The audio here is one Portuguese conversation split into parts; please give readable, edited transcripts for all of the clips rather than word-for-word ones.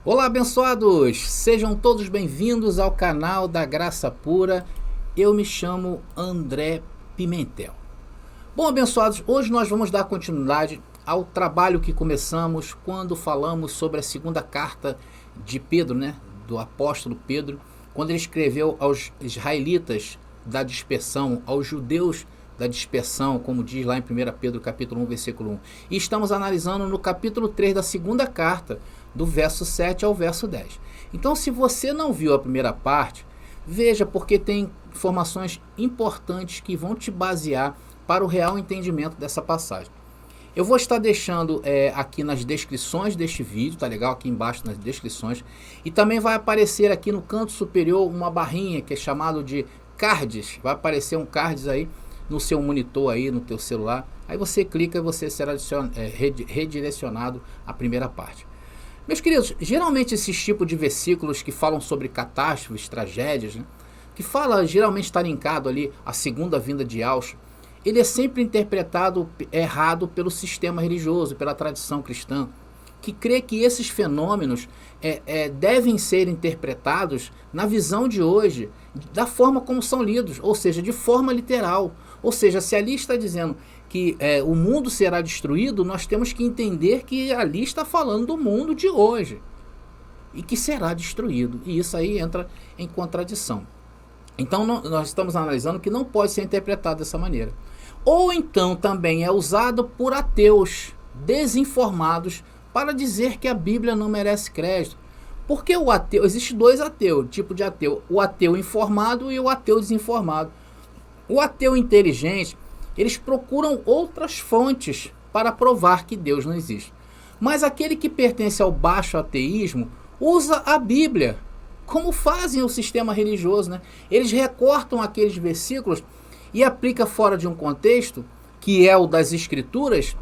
Olá, abençoados! Sejam todos bem-vindos ao canal da Graça Pura. Eu me chamo André Pimentel. Bom, abençoados, hoje nós vamos dar continuidade ao trabalho que começamos quando falamos sobre a segunda carta de Pedro, do apóstolo Pedro, quando ele escreveu aos israelitas da dispersão, aos judeus da dispersão, como diz lá em 1 Pedro capítulo 1, versículo 1. E estamos analisando no capítulo 3 da segunda carta, do verso 7 ao verso 10. Então, se você não viu a primeira parte, veja, porque tem informações importantes que vão te basear para o real entendimento dessa passagem. Eu vou estar deixando aqui nas descrições deste vídeo, tá legal? Aqui embaixo nas descrições. E também vai aparecer aqui no canto superior uma barrinha que é chamado de cards. Vai aparecer um cards aí no seu monitor aí, no teu celular. Aí você clica e você será redirecionado à primeira parte. Meus queridos, geralmente esses tipos de versículos que falam sobre catástrofes, tragédias, que fala, geralmente está linkado ali a segunda vinda de Yahshua, ele é sempre interpretado errado pelo sistema religioso, pela tradição cristã, que crê que esses fenômenos devem ser interpretados na visão de hoje, da forma como são lidos, ou seja, de forma literal. Ou seja, se ali está dizendo que o mundo será destruído, nós temos que entender que ali está falando do mundo de hoje e que será destruído. E isso aí entra em contradição. Então nós estamos analisando que não pode ser interpretado dessa maneira. Ou então também é usado por ateus desinformados para dizer que a Bíblia não merece crédito. Porque o ateu, existe dois ateus, tipo de ateu, o ateu informado e o ateu desinformado. O ateu inteligente, eles procuram outras fontes para provar que Deus não existe. Mas aquele que pertence ao baixo ateísmo usa a Bíblia, como fazem o sistema religioso. Eles recortam aqueles versículos e aplicam fora de um contexto, que é o das Escrituras,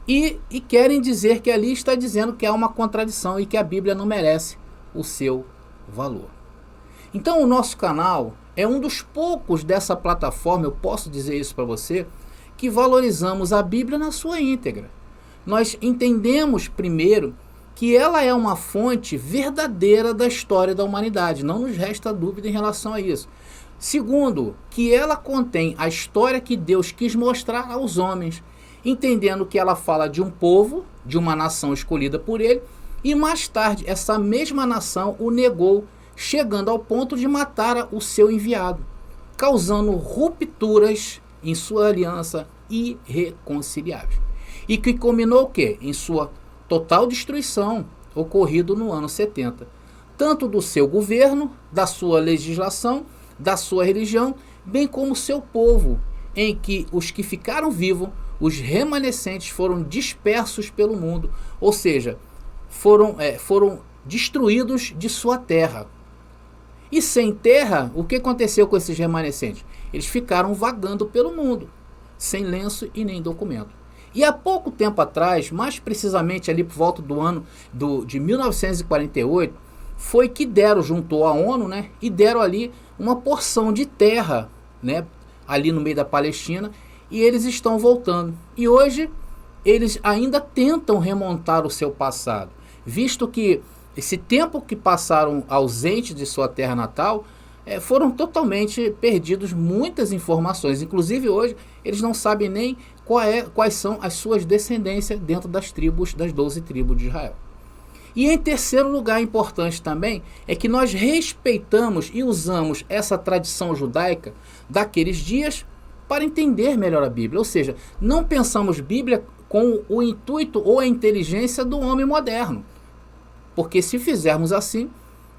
e querem dizer que ali está dizendo que há uma contradição e que a Bíblia não merece o seu valor. Então o nosso canal é um dos poucos dessa plataforma, eu posso dizer isso para você, que valorizamos a Bíblia na sua íntegra. Nós entendemos primeiro que ela é uma fonte verdadeira da história da humanidade, não nos resta dúvida em relação a isso. Segundo, que ela contém a história que Deus quis mostrar aos homens, entendendo que ela fala de um povo, de uma nação escolhida por ele, e mais tarde essa mesma nação o negou, chegando ao ponto de matar o seu enviado, causando rupturas em sua aliança irreconciliáveis. E que culminou o quê? Em sua total destruição, ocorrido no ano 70. Tanto do seu governo, da sua legislação, da sua religião, bem como seu povo, em que os que ficaram vivos, os remanescentes, foram dispersos pelo mundo, ou seja, foram destruídos de sua terra. E sem terra, o que aconteceu com esses remanescentes? Eles ficaram vagando pelo mundo, sem lenço e nem documento. E há pouco tempo atrás, mais precisamente ali por volta do ano de 1948, foi que juntou a ONU, e deram ali uma porção de terra, ali no meio da Palestina, e eles estão voltando. E hoje eles ainda tentam remontar o seu passado, visto que esse tempo que passaram ausentes de sua terra natal, foram totalmente perdidos muitas informações. Inclusive hoje eles não sabem nem quais são as suas descendências dentro das 12 tribos de Israel. E em terceiro lugar, importante também, é que nós respeitamos e usamos essa tradição judaica daqueles dias para entender melhor a Bíblia. Ou seja, não pensamos Bíblia com o intuito ou a inteligência do homem moderno. Porque se fizermos assim,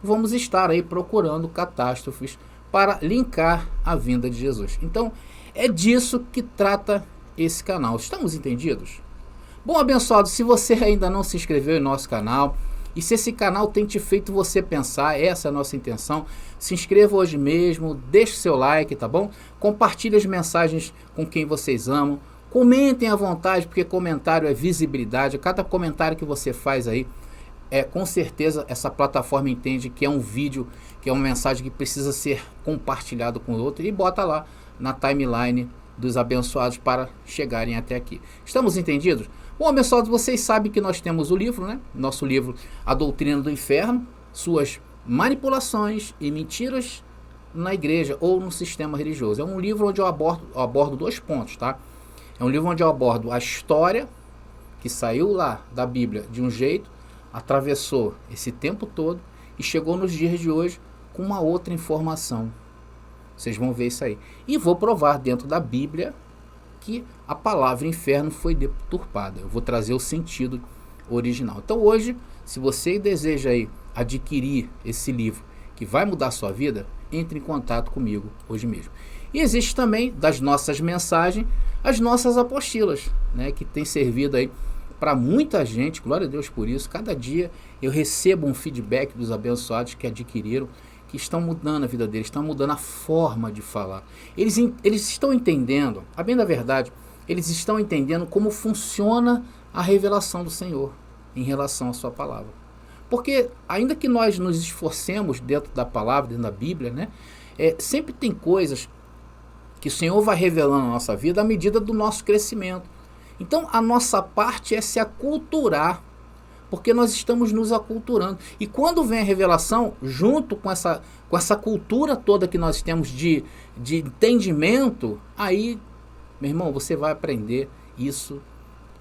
vamos estar aí procurando catástrofes para linkar a vinda de Jesus. Então, é disso que trata esse canal. Estamos entendidos? Bom, abençoado, se você ainda não se inscreveu em nosso canal, e se esse canal tem te feito você pensar, essa é a nossa intenção, se inscreva hoje mesmo, deixe seu like, tá bom? Compartilhe as mensagens com quem vocês amam, comentem à vontade, porque comentário é visibilidade. Cada comentário que você faz aí, com certeza essa plataforma entende que é um vídeo, que é uma mensagem que precisa ser compartilhado com o outro, e bota lá na timeline dos abençoados para chegarem até aqui. Estamos entendidos? Bom, pessoal, vocês sabem que nós temos o livro, né? Nosso livro, A Doutrina do Inferno, suas manipulações e mentiras na igreja ou no sistema religioso. É um livro onde eu abordo 2 pontos, tá? É um livro onde eu abordo a história que saiu lá da Bíblia de um jeito, atravessou esse tempo todo e chegou nos dias de hoje com uma outra informação. Vocês vão ver isso aí. E vou provar dentro da Bíblia que a palavra inferno foi deturpada. Eu vou trazer o sentido original. Então hoje, se você deseja aí adquirir esse livro que vai mudar a sua vida, entre em contato comigo hoje mesmo. E existe também, das nossas mensagens, as nossas apostilas, né, que tem servido aí para muita gente, glória a Deus por isso. Cada dia eu recebo um feedback dos abençoados que adquiriram, que estão mudando a vida deles, estão mudando a forma de falar. Eles estão entendendo, a bem da verdade, eles estão entendendo como funciona a revelação do Senhor em relação à sua palavra. Porque ainda que nós nos esforcemos dentro da palavra, dentro da Bíblia, né, sempre tem coisas que o Senhor vai revelando na nossa vida à medida do nosso crescimento. Então a nossa parte é se aculturar, porque nós estamos nos aculturando. E quando vem a revelação, junto com essa cultura toda que nós temos de entendimento, aí, meu irmão, você vai aprender isso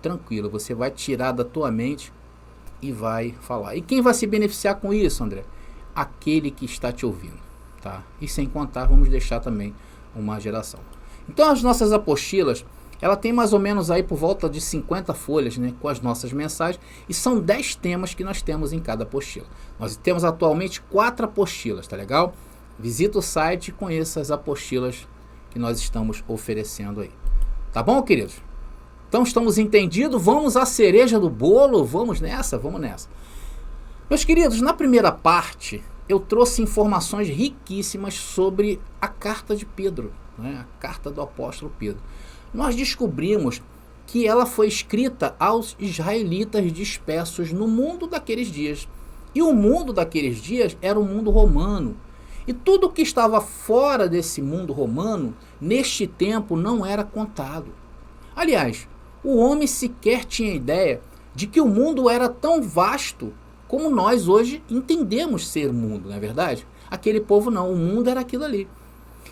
tranquilo. Você vai tirar da tua mente e vai falar. E quem vai se beneficiar com isso, André? Aquele que está te ouvindo, tá? E sem contar, vamos deixar também uma geração. Então as nossas apostilas, ela tem mais ou menos aí por volta de 50 folhas, né, com as nossas mensagens, e são 10 temas que nós temos em cada apostila. Nós temos atualmente 4 apostilas, tá legal? Visita o site e conheça as apostilas que nós estamos oferecendo aí. Tá bom, queridos? Então estamos entendidos, vamos à cereja do bolo, vamos nessa. Meus queridos, na primeira parte eu trouxe informações riquíssimas sobre a carta de Pedro, né, a carta do apóstolo Pedro. Nós descobrimos que ela foi escrita aos israelitas dispersos no mundo daqueles dias. E o mundo daqueles dias era o mundo romano. E tudo que estava fora desse mundo romano, neste tempo, não era contado. Aliás, o homem sequer tinha ideia de que o mundo era tão vasto como nós hoje entendemos ser o mundo, não é verdade? Aquele povo não, o mundo era aquilo ali.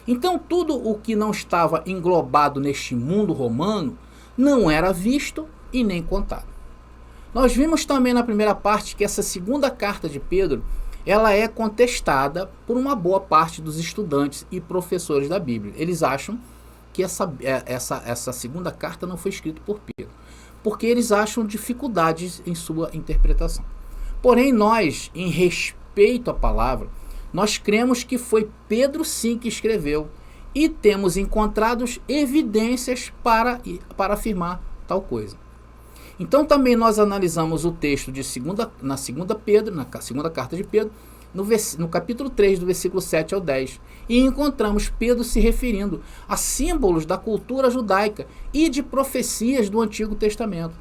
Então tudo o que não estava englobado neste mundo romano não era visto e nem contado. Nós vimos também na primeira parte que essa segunda carta de Pedro, ela é contestada por uma boa parte dos estudantes e professores da Bíblia. Eles acham que essa segunda carta não foi escrita por Pedro, porque eles acham dificuldades em sua interpretação. Porém, nós, em respeito à palavra, nós cremos que foi Pedro sim que escreveu e temos encontrado evidências para afirmar tal coisa. Então também nós analisamos o texto na segunda carta de Pedro, no capítulo 3, do versículo 7 ao 10, e encontramos Pedro se referindo a símbolos da cultura judaica e de profecias do Antigo Testamento.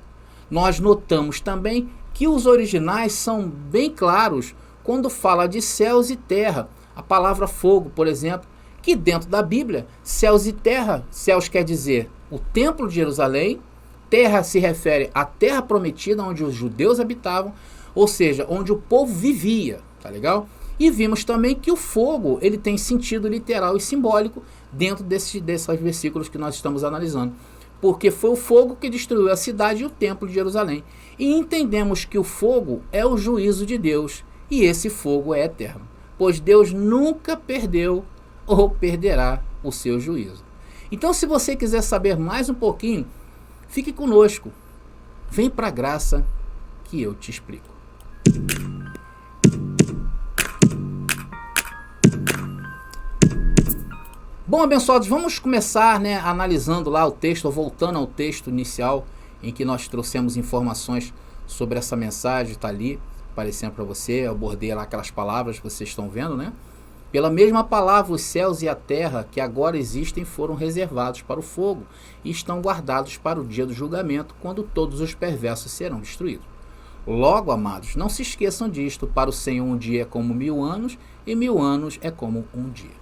Nós notamos também que os originais são bem claros quando fala de céus e terra, a palavra fogo, por exemplo, que dentro da Bíblia, céus e terra, céus quer dizer o templo de Jerusalém, terra se refere à terra prometida onde os judeus habitavam, ou seja, onde o povo vivia, tá legal? E vimos também que o fogo, ele tem sentido literal e simbólico dentro desses versículos que nós estamos analisando, porque foi o fogo que destruiu a cidade e o templo de Jerusalém. E entendemos que o fogo é o juízo de Deus, e esse fogo é eterno, pois Deus nunca perdeu ou perderá o seu juízo. Então, se você quiser saber mais um pouquinho, fique conosco. Vem para a graça que eu te explico. Bom, abençoados, vamos começar, analisando lá o texto, ou voltando ao texto inicial, em que nós trouxemos informações sobre essa mensagem, está ali, aparecendo para você. Eu abordei lá aquelas palavras que vocês estão vendo, né? Pela mesma palavra, os céus e a terra que agora existem foram reservados para o fogo e estão guardados para o dia do julgamento, quando todos os perversos serão destruídos. Logo, amados, não se esqueçam disto: para o Senhor um dia é como 1000 anos, e 1000 anos é como um dia.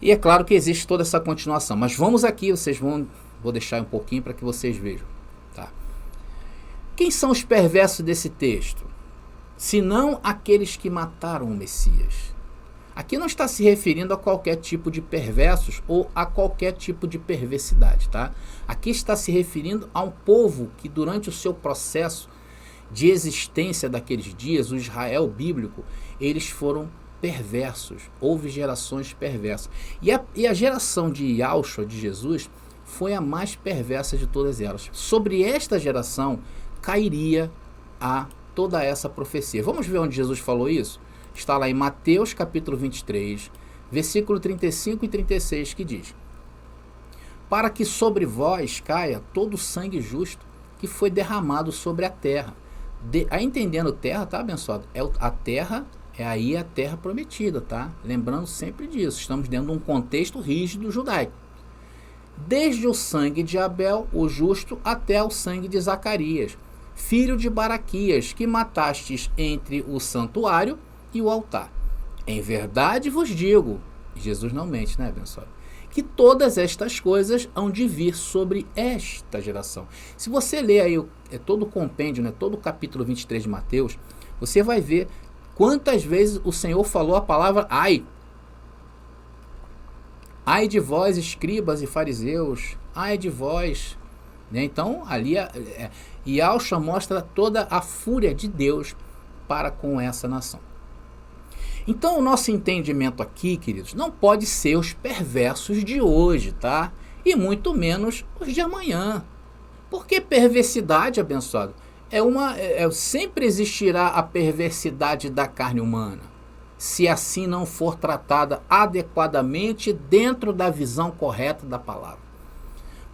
E é claro que existe toda essa continuação, mas vamos aqui, vou deixar um pouquinho para que vocês vejam, tá? Quem são os perversos desse texto? Senão aqueles que mataram o Messias. Aqui não está se referindo a qualquer tipo de perversos ou a qualquer tipo de perversidade, tá? Aqui está se referindo a um povo que durante o seu processo de existência daqueles dias, o Israel bíblico, eles foram perversos, houve gerações perversas. E a geração de Yahushua, de Jesus, foi a mais perversa de todas elas. Sobre esta geração cairia toda essa profecia. Vamos ver onde Jesus falou isso? Está lá em Mateus capítulo 23, versículo 35 e 36, que diz: para que sobre vós caia todo o sangue justo que foi derramado sobre a terra. Aí entendendo terra, tá, abençoado? A terra é aí a terra prometida, tá? Lembrando sempre disso, estamos dentro de um contexto rígido judaico. Desde o sangue de Abel, o justo, até o sangue de Zacarias, filho de Baraquias, que matastes entre o santuário e o altar. Em verdade vos digo, Jesus não mente, né, abençoado? Que todas estas coisas hão de vir sobre esta geração. Se você ler aí todo o compêndio, né, todo o capítulo 23 de Mateus, você vai ver quantas vezes o Senhor falou a palavra ai. Ai de vós, escribas e fariseus, ai de vós. Né? Então, ali, Yahushua mostra toda a fúria de Deus para com essa nação. Então, o nosso entendimento aqui, queridos, não pode ser os perversos de hoje, tá? E muito menos os de amanhã. Porque perversidade, abençoado, sempre existirá a perversidade da carne humana, se assim não for tratada adequadamente dentro da visão correta da palavra.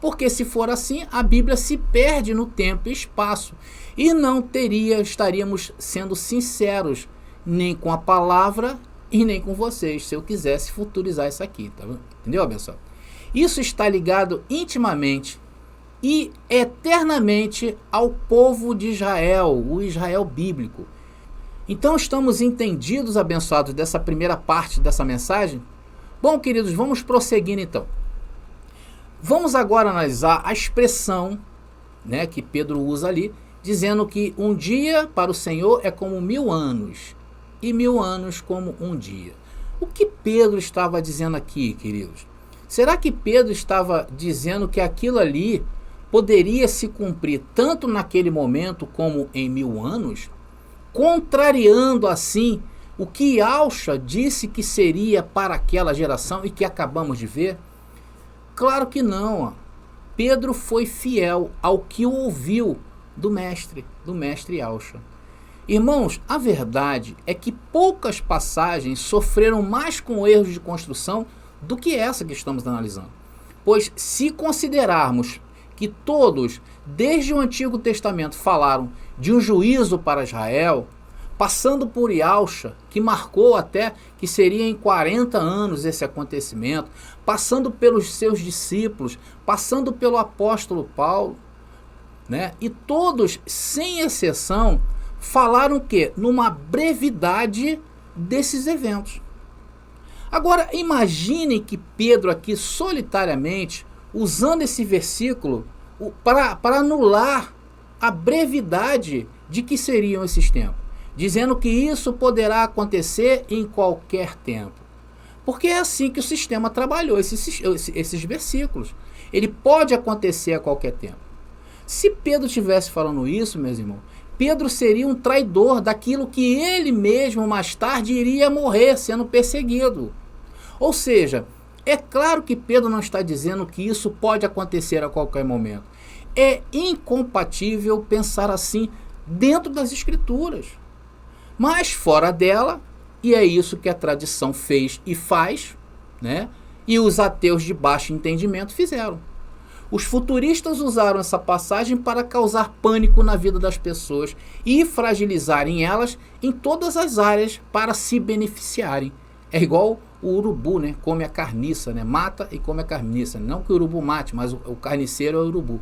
Porque se for assim, a Bíblia se perde no tempo e espaço e não estaríamos sendo sinceros nem com a palavra e nem com vocês, se eu quisesse futurizar isso aqui, tá vendo? Entendeu, abençoado? Isso está ligado intimamente e eternamente ao povo de Israel, o Israel bíblico. Então estamos entendidos, abençoados, dessa primeira parte dessa mensagem? Bom, queridos, vamos prosseguir então. Vamos agora analisar a expressão, né, que Pedro usa ali, dizendo que um dia para o Senhor é como 1000 anos, e 1000 anos como um dia. O que Pedro estava dizendo aqui, queridos? Será que Pedro estava dizendo que aquilo ali poderia se cumprir tanto naquele momento como em 1000 anos? Contrariando assim o que Yahushua disse que seria para aquela geração e que acabamos de ver? Claro que não. Pedro foi fiel ao que ouviu do mestre Yahushua. Irmãos, a verdade é que poucas passagens sofreram mais com erros de construção do que essa que estamos analisando. Pois se considerarmos que todos, desde o Antigo Testamento, falaram de um juízo para Israel, passando por Yahushua, que marcou até que seria em 40 anos esse acontecimento, passando pelos seus discípulos, passando pelo apóstolo Paulo, né? E todos, sem exceção, falaram que numa brevidade desses eventos. Agora, imagine que Pedro aqui solitariamente, usando esse versículo para anular a brevidade de que seriam esses tempos, dizendo que isso poderá acontecer em qualquer tempo. Porque é assim que o sistema trabalhou, esses versículos. Ele pode acontecer a qualquer tempo. Se Pedro estivesse falando isso, meus irmãos, Pedro seria um traidor daquilo que ele mesmo mais tarde iria morrer sendo perseguido. Ou seja, é claro que Pedro não está dizendo que isso pode acontecer a qualquer momento. É incompatível pensar assim dentro das Escrituras. Mas fora dela, e é isso que a tradição fez e faz, né? E os ateus de baixo entendimento fizeram. Os futuristas usaram essa passagem para causar pânico na vida das pessoas e fragilizarem elas em todas as áreas para se beneficiarem. É igual o urubu, né? Come a carniça, né? Mata e come a carniça. Não que o urubu mate, mas o carniceiro é o urubu.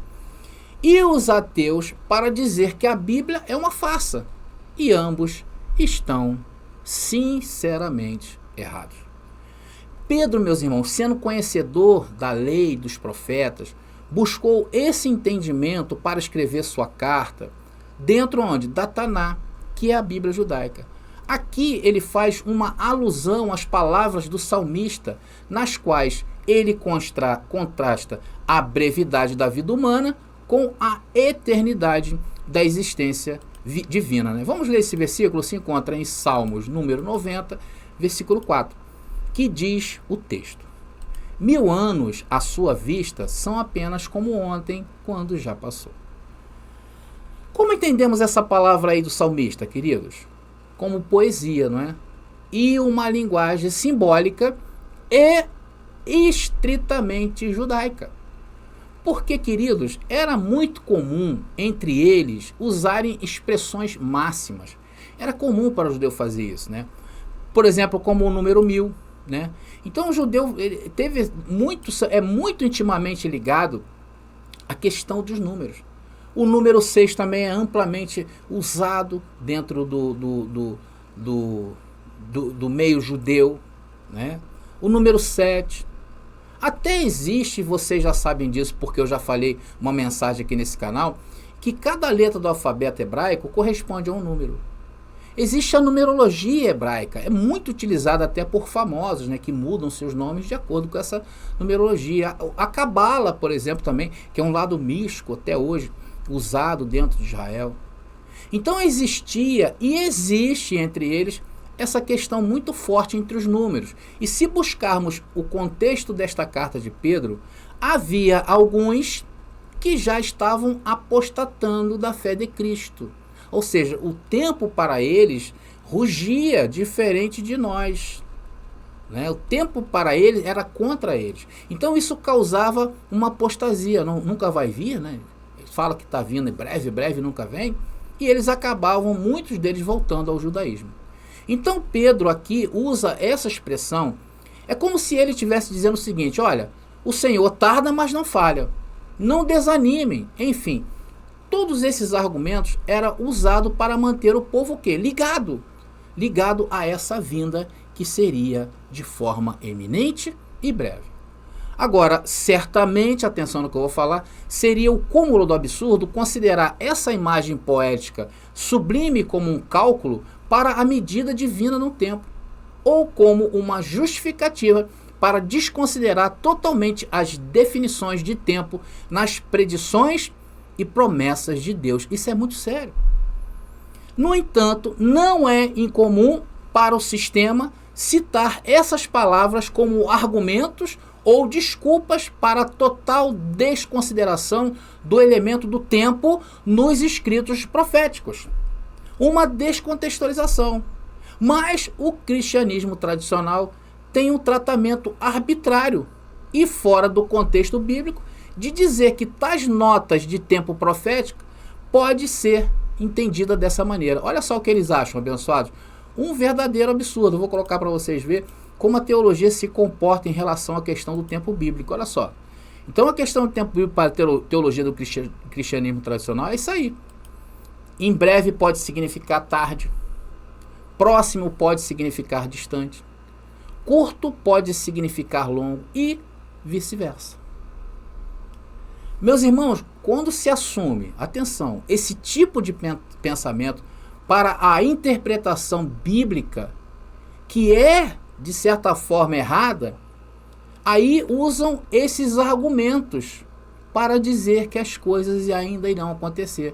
E os ateus para dizer que a Bíblia é uma farsa. E ambos estão sinceramente errados. Pedro, meus irmãos, sendo conhecedor da lei dos profetas, buscou esse entendimento para escrever sua carta, dentro onde? Da Taná, que é a Bíblia judaica. Aqui ele faz uma alusão às palavras do salmista, nas quais ele contrasta a brevidade da vida humana com a eternidade da existência divina. Né? Vamos ler esse versículo, se encontra em Salmos, número 90, versículo 4, que diz o texto: 1000 anos à sua vista são apenas como ontem, quando já passou. Como entendemos essa palavra aí do salmista, queridos? Como poesia, não é? E uma linguagem simbólica e estritamente judaica. Porque, queridos, era muito comum entre eles usarem expressões máximas. Era comum para o judeu fazer isso, né? Por exemplo, como o número 1000, né? Então o judeu é muito intimamente ligado à questão dos números. O número 6 também é amplamente usado dentro do meio judeu, né? O número 7. Até existe, vocês já sabem disso, porque eu já falei uma mensagem aqui nesse canal, que cada letra do alfabeto hebraico corresponde a um número. Existe a numerologia hebraica, é muito utilizada até por famosos, né, que mudam seus nomes de acordo com essa numerologia. A Cabala, por exemplo, também, que é um lado místico até hoje, usado dentro de Israel. Então existia e existe entre eles essa questão muito forte entre os números. E se buscarmos o contexto desta carta de Pedro, havia alguns que já estavam apostatando da fé de Cristo. Ou seja, o tempo para eles rugia diferente de nós. Né? O tempo para eles era contra eles. Então isso causava uma apostasia. Nunca vai vir, né? Fala que está vindo em breve, breve nunca vem. E eles acabavam, muitos deles, voltando ao judaísmo. Então Pedro aqui usa essa expressão. É como se ele estivesse dizendo o seguinte: olha, o Senhor tarda, mas não falha. Não desanimem. Enfim, todos esses argumentos eram usados para manter o povo o quê? Ligado a essa vinda que seria de forma eminente e breve. Agora, certamente, atenção no que eu vou falar, seria o cúmulo do absurdo considerar essa imagem poética sublime como um cálculo para a medida divina no tempo, ou como uma justificativa para desconsiderar totalmente as definições de tempo nas predições e promessas de Deus. Isso é muito sério. No entanto, não é incomum para o sistema citar essas palavras como argumentos ou desculpas para a total desconsideração do elemento do tempo nos escritos proféticos. Uma descontextualização. Mas o cristianismo tradicional tem um tratamento arbitrário e fora do contexto bíblico de dizer que tais notas de tempo profético pode ser entendida dessa maneira. Olha só o que eles acham, abençoados. Um verdadeiro absurdo. Eu vou colocar para vocês verem como a teologia se comporta em relação à questão do tempo bíblico. Olha só. Então a questão do tempo bíblico para a teologia do cristianismo tradicional é isso aí. Em breve pode significar tarde. Próximo pode significar distante. Curto pode significar longo e vice-versa. Meus irmãos, quando se assume, atenção, esse tipo de pensamento para a interpretação bíblica, que é, de certa forma, errada, aí usam esses argumentos para dizer que as coisas ainda irão acontecer.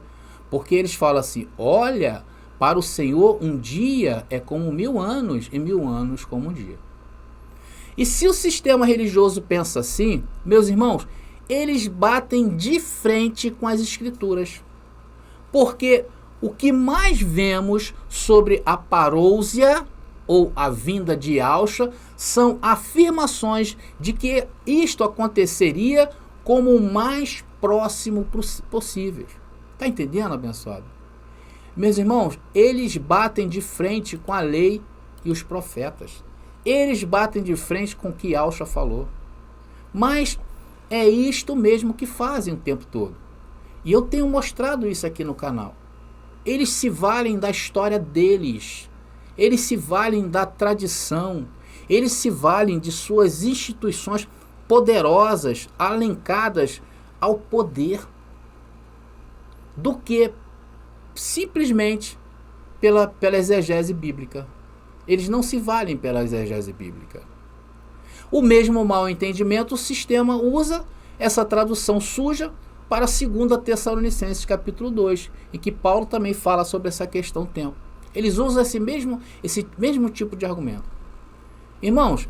Porque eles falam assim: olha, para o Senhor um dia é como 1000 anos e 1000 anos como um dia. E se o sistema religioso pensa assim, meus irmãos, eles batem de frente com as escrituras. Porque o que mais vemos sobre a parousia ou a vinda de Yahushua são afirmações de que isto aconteceria como o mais próximo possível. Está entendendo, abençoado? Meus irmãos, eles batem de frente com a lei e os profetas. Eles batem de frente com o que Yahushua falou. Mas é isto mesmo que fazem o tempo todo. E eu tenho mostrado isso aqui no canal. Eles se valem da história deles. Eles se valem da tradição. Eles se valem de suas instituições poderosas, alencadas ao poder, do que simplesmente pela exegese bíblica. Eles não se valem pela exegese bíblica. O mesmo mal entendimento, o sistema usa essa tradução suja para 2 Tessalonicenses capítulo 2, em que Paulo também fala sobre essa questão do tempo. Eles usam esse mesmo tipo de argumento. Irmãos,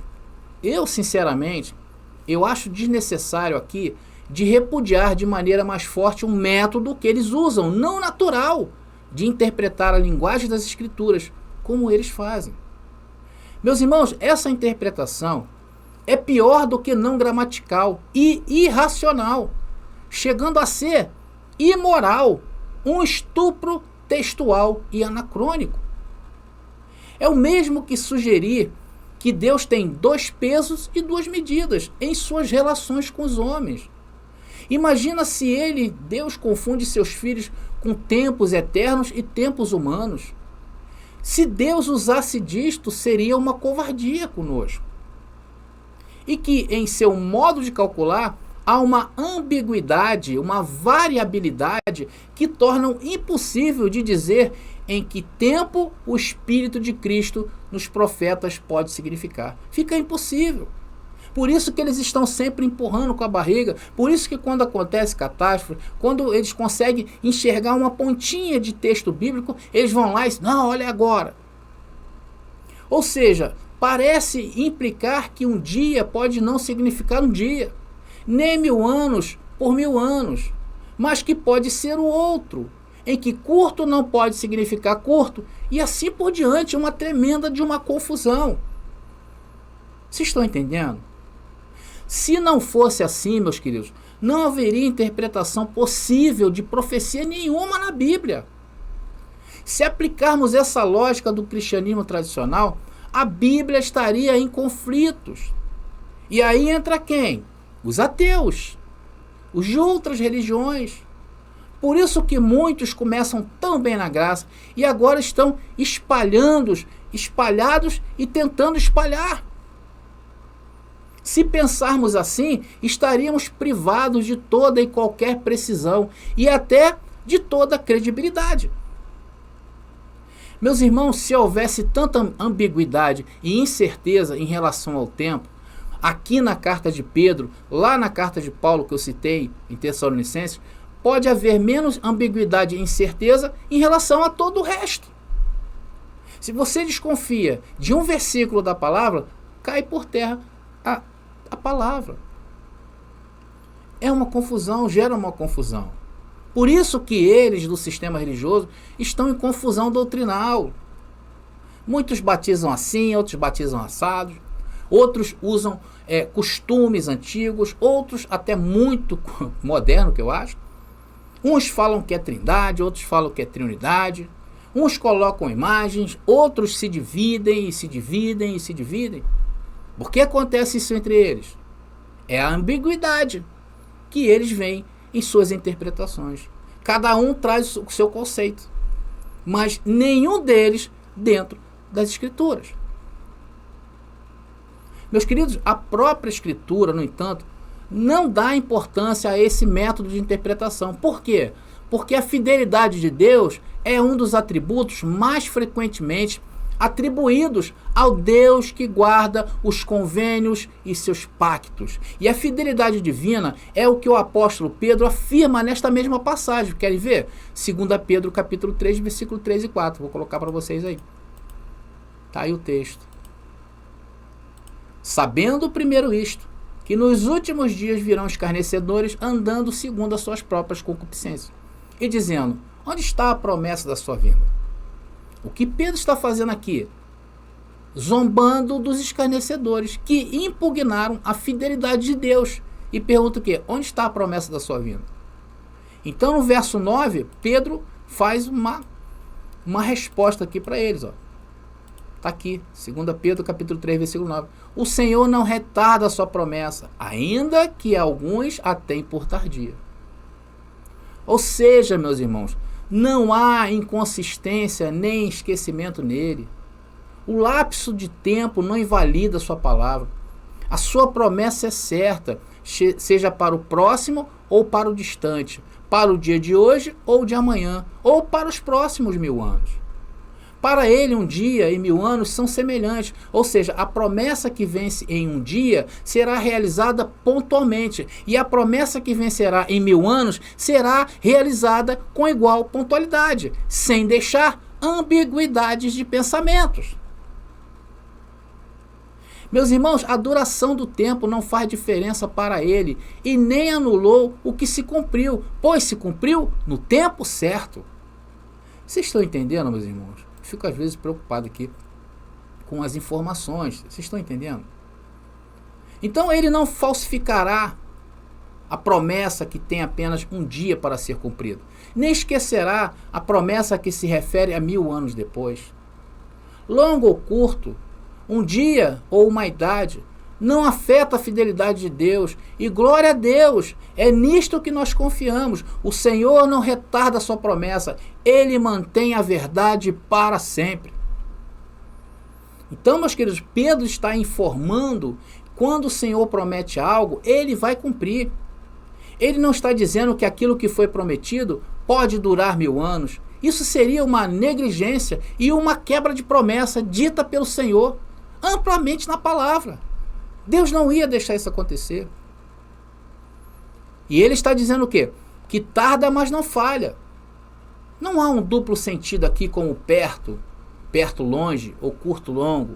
eu sinceramente, eu acho desnecessário aqui de repudiar de maneira mais forte um método que eles usam, não natural, de interpretar a linguagem das Escrituras, como eles fazem. Meus irmãos, essa interpretação é pior do que não gramatical e irracional, chegando a ser imoral, um estupro textual e anacrônico. É o mesmo que sugerir que Deus tem 2 pesos e 2 medidas em suas relações com os homens. Imagina se Deus confunde seus filhos com tempos eternos e tempos humanos. Se Deus usasse disto, seria uma covardia conosco. E que em seu modo de calcular há uma ambiguidade, uma variabilidade que tornam impossível de dizer em que tempo o Espírito de Cristo nos profetas pode significar. Fica impossível. Por isso que eles estão sempre empurrando com a barriga, por isso que quando acontece catástrofe, quando eles conseguem enxergar uma pontinha de texto bíblico, eles vão lá e dizem, não, olha agora. Ou seja, parece implicar que um dia pode não significar um dia, nem 1000 anos por 1000 anos, mas que pode ser o outro, em que curto não pode significar curto, e assim por diante, uma tremenda de uma confusão. Vocês estão entendendo? Se não fosse assim, meus queridos, não haveria interpretação possível de profecia nenhuma na Bíblia. Se aplicarmos essa lógica do cristianismo tradicional, a Bíblia estaria em conflitos. E aí entra quem? Os ateus, os de outras religiões. Por isso que muitos começam tão bem na graça e agora estão espalhados e tentando espalhar. Se pensarmos assim, estaríamos privados de toda e qualquer precisão e até de toda credibilidade. Meus irmãos, se houvesse tanta ambiguidade e incerteza em relação ao tempo, aqui na carta de Pedro, lá na carta de Paulo que eu citei em Tessalonicenses, pode haver menos ambiguidade e incerteza em relação a todo o resto. Se você desconfia de um versículo da palavra, cai por terra a palavra. É uma confusão, gera uma confusão. Por isso que eles do sistema religioso estão em confusão doutrinal. Muitos batizam assim, outros batizam assados, outros usam costumes antigos, outros até muito moderno, que eu acho. Uns falam que é trindade, outros falam que é triunidade. Uns colocam imagens, outros se dividem e se dividem e se dividem. Por que acontece isso entre eles? É a ambiguidade que eles veem em suas interpretações. Cada um traz o seu conceito, mas nenhum deles dentro das Escrituras. Meus queridos, a própria Escritura, no entanto, não dá importância a esse método de interpretação. Por quê? Porque a fidelidade de Deus é um dos atributos mais frequentemente atribuídos ao Deus que guarda os convênios e seus pactos. E a fidelidade divina é o que o apóstolo Pedro afirma nesta mesma passagem. Querem ver? 2 Pedro capítulo 3, versículo 3 e 4. Vou colocar para vocês aí. Está aí o texto. Sabendo primeiro isto, que nos últimos dias virão escarnecedores andando segundo as suas próprias concupiscências. E dizendo, onde está a promessa da sua vinda? O que Pedro está fazendo aqui? Zombando dos escarnecedores que impugnaram a fidelidade de Deus. E pergunta o quê? Onde está a promessa da sua vinda? Então no verso 9, Pedro faz uma resposta aqui para eles. Está aqui, 2 Pedro capítulo 3, versículo 9. O Senhor não retarda a sua promessa, ainda que alguns a tenham por tardia. Ou seja, meus irmãos, não há inconsistência nem esquecimento nele. O lapso de tempo não invalida a sua palavra. A sua promessa é certa, seja para o próximo ou para o distante, para o dia de hoje ou de amanhã, ou para os próximos 1000 anos. Para ele, um dia e 1000 anos são semelhantes, ou seja, a promessa que vence em um dia será realizada pontualmente, e a promessa que vencerá em 1000 anos será realizada com igual pontualidade, sem deixar ambiguidades de pensamentos. Meus irmãos, a duração do tempo não faz diferença para ele, e nem anulou o que se cumpriu, pois se cumpriu no tempo certo. Vocês estão entendendo, meus irmãos? Fico às vezes preocupado aqui com as informações. Vocês estão entendendo? Então ele não falsificará a promessa que tem apenas um dia para ser cumprida, nem esquecerá a promessa que se refere a 1000 anos depois. Longo ou curto, um dia ou uma idade, não afeta a fidelidade de Deus, e glória a Deus, é nisto que nós confiamos. O Senhor não retarda a sua promessa, Ele mantém a verdade para sempre. Então, meus queridos, Pedro está informando, quando o Senhor promete algo, Ele vai cumprir. Ele não está dizendo que aquilo que foi prometido pode durar 1000 anos. Isso seria uma negligência e uma quebra de promessa dita pelo Senhor, amplamente na palavra. Deus não ia deixar isso acontecer. E ele está dizendo o quê? Que tarda, mas não falha. Não há um duplo sentido aqui como perto, perto longe, ou curto longo,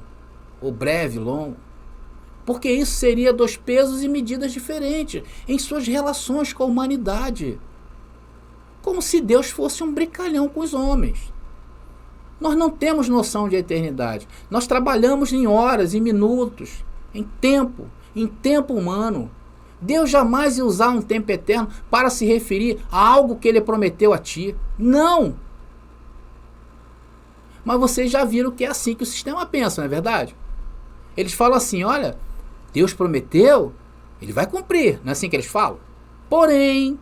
ou breve longo. Porque isso seria 2 pesos e medidas diferentes em suas relações com a humanidade. Como se Deus fosse um brincalhão com os homens. Nós não temos noção de eternidade. Nós trabalhamos em horas, em minutos, em tempo humano. Deus jamais ia usar um tempo eterno para se referir a algo que Ele prometeu a ti. Não! Mas vocês já viram que é assim que o sistema pensa, não é verdade? Eles falam assim, olha, Deus prometeu, Ele vai cumprir. Não é assim que eles falam? Porém,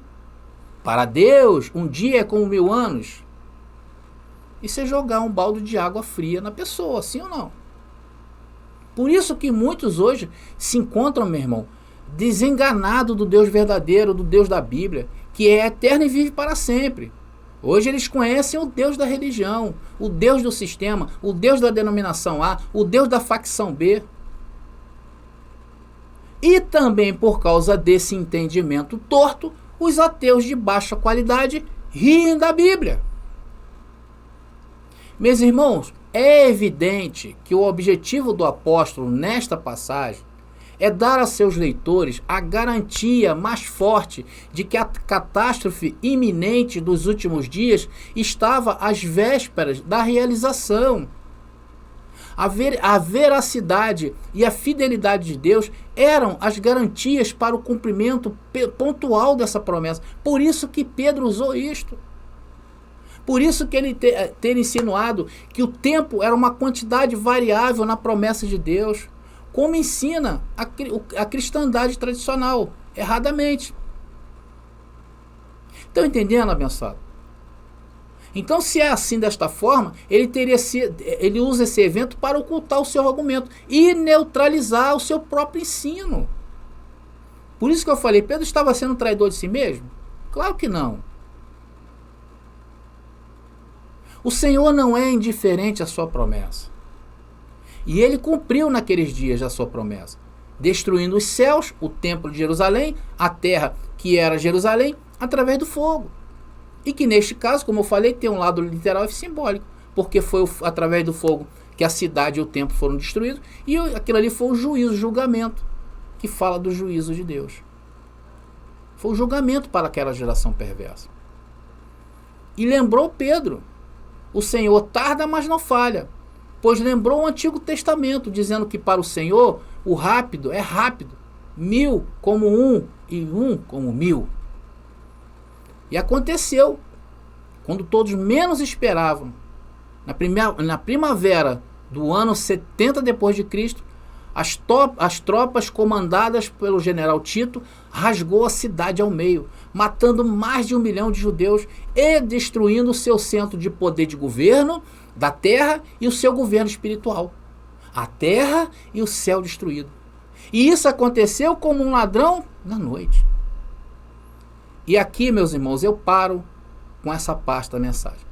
para Deus, um dia é como 1000 anos. Isso é jogar um balde de água fria na pessoa, sim ou não? Por isso que muitos hoje se encontram, meu irmão, desenganados do Deus verdadeiro, do Deus da Bíblia, que é eterno e vive para sempre. Hoje eles conhecem o Deus da religião, o Deus do sistema, o Deus da denominação A, o Deus da facção B. E também por causa desse entendimento torto, os ateus de baixa qualidade riem da Bíblia. Meus irmãos, é evidente que o objetivo do apóstolo nesta passagem é dar a seus leitores a garantia mais forte de que a catástrofe iminente dos últimos dias estava às vésperas da realização. A veracidade e a fidelidade de Deus eram as garantias para o cumprimento pontual dessa promessa. Por isso que Pedro usou isto. Por isso que ele ter insinuado que o tempo era uma quantidade variável na promessa de Deus, como ensina a cristandade tradicional, erradamente. Estão entendendo, abençoado? Então, se é assim, desta forma, ele usa esse evento para ocultar o seu argumento e neutralizar o seu próprio ensino. Por isso que eu falei, Pedro estava sendo traidor de si mesmo? Claro que não. O Senhor não é indiferente à sua promessa. E Ele cumpriu naqueles dias a sua promessa, destruindo os céus, o templo de Jerusalém, a terra que era Jerusalém, através do fogo. E que neste caso, como eu falei, tem um lado literal e simbólico, porque foi através do fogo que a cidade e o templo foram destruídos, e aquilo ali foi o juízo, o julgamento, que fala do juízo de Deus. Foi o julgamento para aquela geração perversa. E lembrou Pedro, o Senhor tarda, mas não falha, pois lembrou o Antigo Testamento, dizendo que para o Senhor o rápido é rápido, 1000 como 1 e 1 como 1000. E aconteceu, quando todos menos esperavam, na primavera do ano 70 depois de Cristo, as tropas comandadas pelo general Tito rasgou a cidade ao meio, matando mais de 1 milhão de judeus e destruindo o seu centro de poder de governo da terra e o seu governo espiritual. A terra e o céu destruído. E isso aconteceu como um ladrão na noite. E aqui, meus irmãos, eu paro com essa parte da mensagem.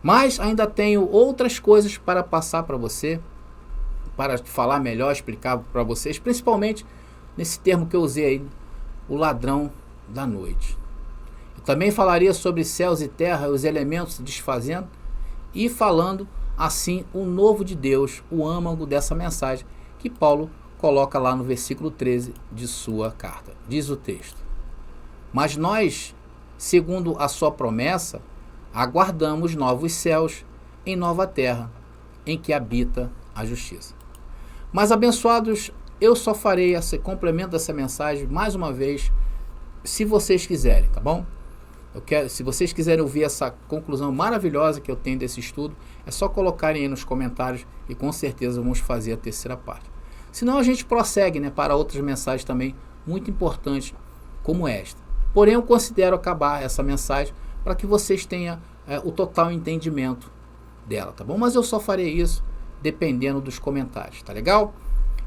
Mas ainda tenho outras coisas para passar para você, para falar melhor, explicar para vocês, principalmente nesse termo que eu usei aí, o ladrão da noite. Eu também falaria sobre céus e terra, os elementos se desfazendo, e falando assim o novo de Deus, o âmago dessa mensagem que Paulo coloca lá no versículo 13 de sua carta. Diz o texto: mas nós, segundo a sua promessa, aguardamos novos céus em nova terra, em que habita a justiça. Mas, abençoados, eu só farei esse complemento dessa mensagem mais uma vez, se vocês quiserem, tá bom? Se vocês quiserem ouvir essa conclusão maravilhosa que eu tenho desse estudo, é só colocarem aí nos comentários e com certeza vamos fazer a terceira parte. Senão a gente prossegue, né, para outras mensagens também muito importantes como esta. Porém, eu considero acabar essa mensagem para que vocês tenham o total entendimento dela, tá bom? Mas eu só farei isso dependendo dos comentários, tá legal?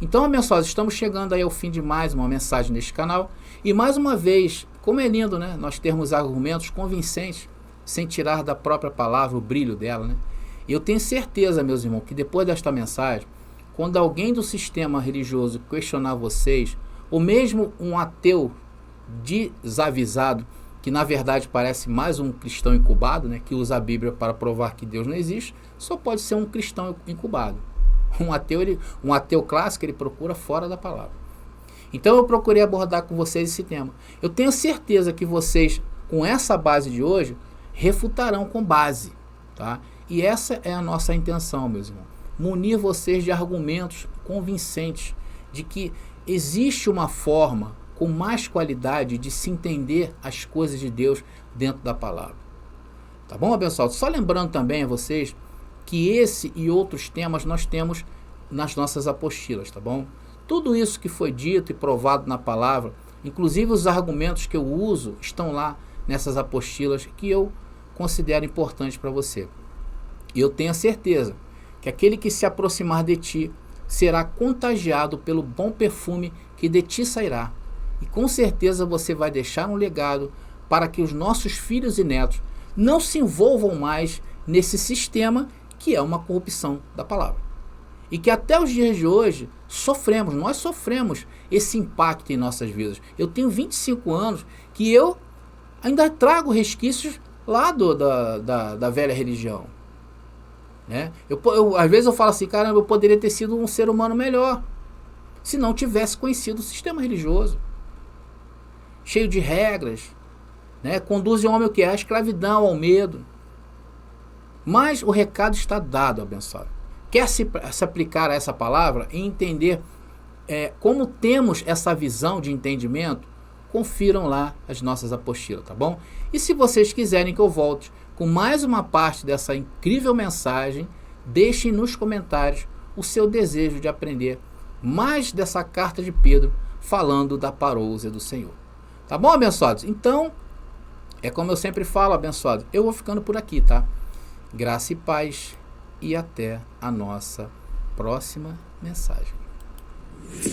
Então, abençoados, estamos chegando aí ao fim de mais uma mensagem neste canal. E mais uma vez, como é lindo, né, nós termos argumentos convincentes, sem tirar da própria palavra o brilho dela, né? E eu tenho certeza, meus irmãos, que depois desta mensagem, quando alguém do sistema religioso questionar vocês, ou mesmo um ateu desavisado, que na verdade parece mais um cristão incubado, né, que usa a Bíblia para provar que Deus não existe, só pode ser um cristão incubado. Um ateu clássico, ele procura fora da palavra. Então eu procurei abordar com vocês esse tema. Eu tenho certeza que vocês, com essa base de hoje, refutarão com base, tá? E essa é a nossa intenção, meus irmãos. Munir vocês de argumentos convincentes de que existe uma forma com mais qualidade de se entender as coisas de Deus dentro da palavra. Tá bom, abençoado? Só lembrando também a vocês que esse e outros temas nós temos nas nossas apostilas, tá bom? Tudo isso que foi dito e provado na palavra, inclusive os argumentos que eu uso, estão lá nessas apostilas que eu considero importantes para você. E eu tenho a certeza que aquele que se aproximar de ti será contagiado pelo bom perfume que de ti sairá. E com certeza você vai deixar um legado para que os nossos filhos e netos não se envolvam mais nesse sistema que é uma corrupção da palavra. E que até os dias de hoje nós sofremos esse impacto em nossas vidas. Eu tenho 25 anos que eu ainda trago resquícios lá da velha religião. Né? Às vezes eu falo assim, caramba, eu poderia ter sido um ser humano melhor se não tivesse conhecido o sistema religioso. Cheio de regras, né? Conduz o homem o que? À escravidão, ao medo. Mas o recado está dado, abençoado. Quer se aplicar a essa palavra e entender como temos essa visão de entendimento, confiram lá as nossas apostilas, tá bom? E se vocês quiserem que eu volte com mais uma parte dessa incrível mensagem, deixem nos comentários o seu desejo de aprender mais dessa carta de Pedro falando da parousia do Senhor. Tá bom, abençoados? Então, é como eu sempre falo, abençoados, eu vou ficando por aqui, tá? Graça e paz e até a nossa próxima mensagem.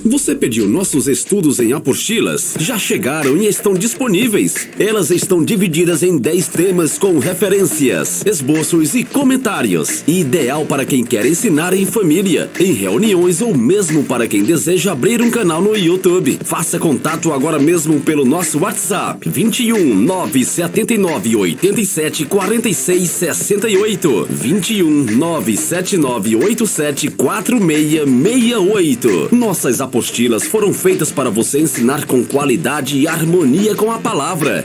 Você pediu nossos estudos em apostilas? Já chegaram e estão disponíveis. Elas estão divididas em 10 temas com referências, esboços e comentários. Ideal para quem quer ensinar em família, em reuniões ou mesmo para quem deseja abrir um canal no YouTube. Faça contato agora mesmo pelo nosso WhatsApp 21 979 87 46 68 21 979 87 4668. Nossas apostilas foram feitas para você ensinar com qualidade e harmonia com a palavra.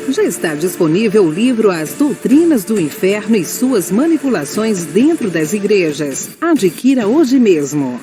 Já está disponível o livro As Doutrinas do Inferno e Suas Manipulações Dentro das Igrejas. Adquira hoje mesmo.